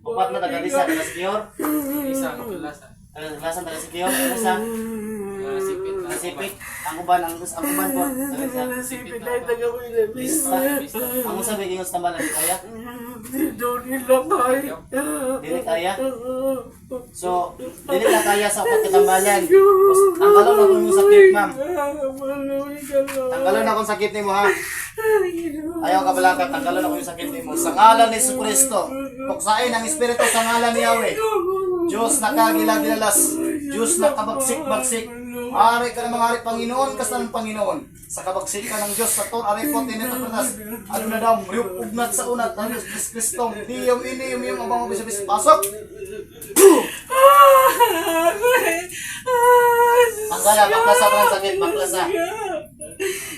Upat na taga-risa, taga-secure. Isa ang kalasan. Taga-lasan, taga-secure. Taga-risa. Sipit na. Sipit. Ang uban po. Taga-risa. Sipit na yung taga-Buenavista. Bista. Ang sabi, ingos tambalan, di kaya? Doon nila kaya. Dili kaya? So, dili na kaya sa upat katambalan. Tanggalon na kung yung sakit, ma'am. Tanggalon na kung sakit ni mo, ha? Ayaw ka pala ka, tanggalon na kung yung sakit ni mo. Sa ngalan ni Jesucristo, puksain ang Espiritu sa ngalan ni Yahweh. Diyos na kagilagilalas, Diyos na kabagsik-bagsik. Ari ka na mga ari Panginoon, kas ng Panginoon. Sa kabagsik ka ng Diyos, sa ton, ari po, tinitapatas. Ano na daw, riyup, ugnat sa unat, ang Diyos Kristong, diyom ini, yung abang mabisabis, pasok! Tanggal, baklasa pa ng sakit, baklasa.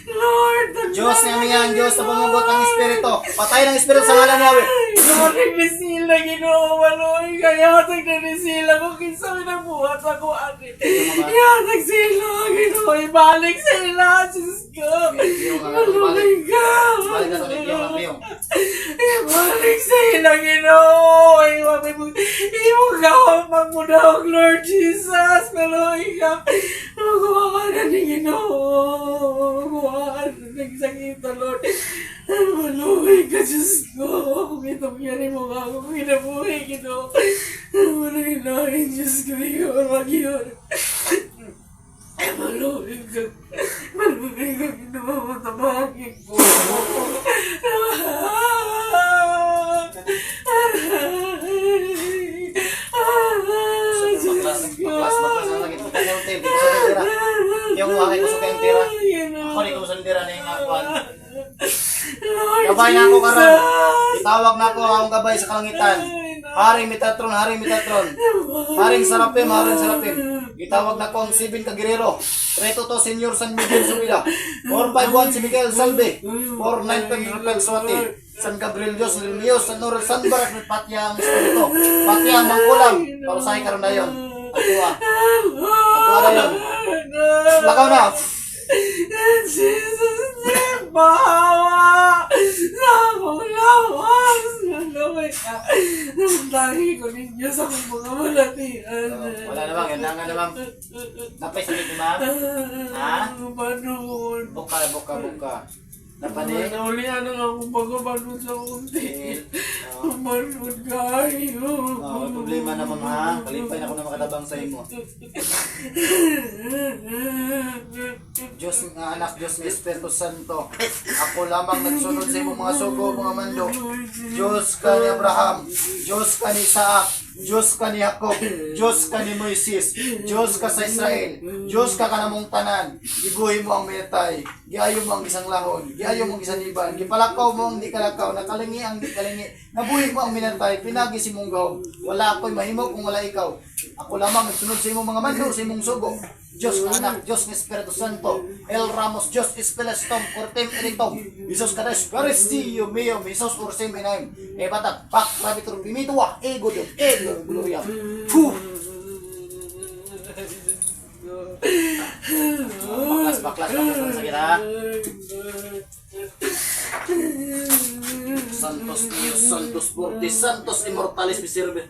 Lord, Diyos na yan, Diyos na pumugot ng Espiritu. Patay ng Espiritu sa ngalan ni Yahweh. Lord, nagnisila, Ginoo, maloy, kaya nagnisila ko, kinsa minabuhat ako, ate. Yatag sila, Ginoo, ibalik sila, Diyos ko. Maloy ka. Balik na sa video, Ibalik sila, Ginoo. Iyong gawang mo daw, Lord Jesus, maloy ka. Magawa ka na ni Ginoo. Magawa ka na nagsakita, Lord. Maluhay ka, Diyos ko. Kung itong yari mo nga ako, kinabuhay, Ginoo. Maluhay, Diyos ko, ikaw ang yun. Maluhay ka. Maluhay ka, Ginoo. Tabangin ko. Baklas na sakit. Bukan yung tape, di ko sa tira. Yung wakay ko sa tira. Ako di ko sa tira na yung akuan. Gabay na ako karon. Itawag na ako ang gabay sa kalangitan. Haring Metatron, Haring Metatron. Haring Sarapim, Haring Sarapim. Itawag na ko ang 7 kagirero. Reto to Senyor San Miguel Subida. 451 si Miguel Salve. 495 Rafael Swati. San Gabriel Dios, Lilios, San Norel, San Barak, Patya ang Espiritu. Patya ang Mangkulam. Parusahin karon na yun. Atua. Atua na yun. Lakaw na. Jesus, bawa na akong lawas. Maluhay ka. Nandahi ko ninyo sa mga malatian. Wala naman, yun na nga naman. Napay sakit ni ma'am? Ha? Banood. Buka. Napani? Naulihan na nga akong pagkabanood sa unti. Banood kayo. May problema naman ha. Kalipay na ako na makatabang sa imo. Diyos nga anak, Diyos nga Espiritu Santo. Ako lamang nagsunod sa imo mga sugo, mga mando. Diyos ka ni Abraham. Diyos ka ni Isaac. Diyos ka ni Jacob, Diyos ka ni Moises, Diyos ka sa Israel, Diyos ka kanamong tanan, iguhi mo ang minatay, giayo mo ang isang lahon, giayo mo ang isang iban, gipalakaw mo ang di kalakaw, nakalingi ang di kalingi, nabuhi mo ang minatay, pinagi si mong gawom, wala ako'y mahimo kung wala ikaw. Ako lamang nagsunod sa imong mga mando, sa imong sugo. Diyos ka anak, Diyos ng Espiritu Santo, El Ramos, Diyos Espelestom, Cortem Eritom, Jesus Kadesh, Caristio Mio, Jesus Ursim Inaim, Ebatak, Pak, Rabitur, Pimitua, Ego Dios, Ego Gloria. Puh! Baklas ang sakit ha. Santos Dios, Santos Fortis, Santos Immortalis Miserve.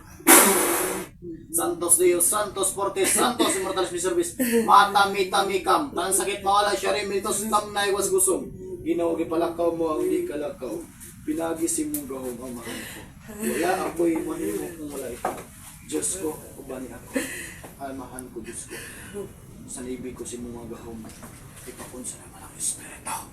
Santos Dios, Santos Fortis, Santos Immortalis Miservis. Matami-tamikam. Tanang sakit mawala siya rin. Militos tamnay was gusog. Ginoo gipalakaw mo ang di kalakaw. Pinagising mong gahom ang mahal ko. Wala ako'y mahimo kung wala ito. Diyos ko, ubani ako. Almahan ko, Diyos ko. Sa libig ko si mga gahom. Ipakon sa naman ang Espiritu.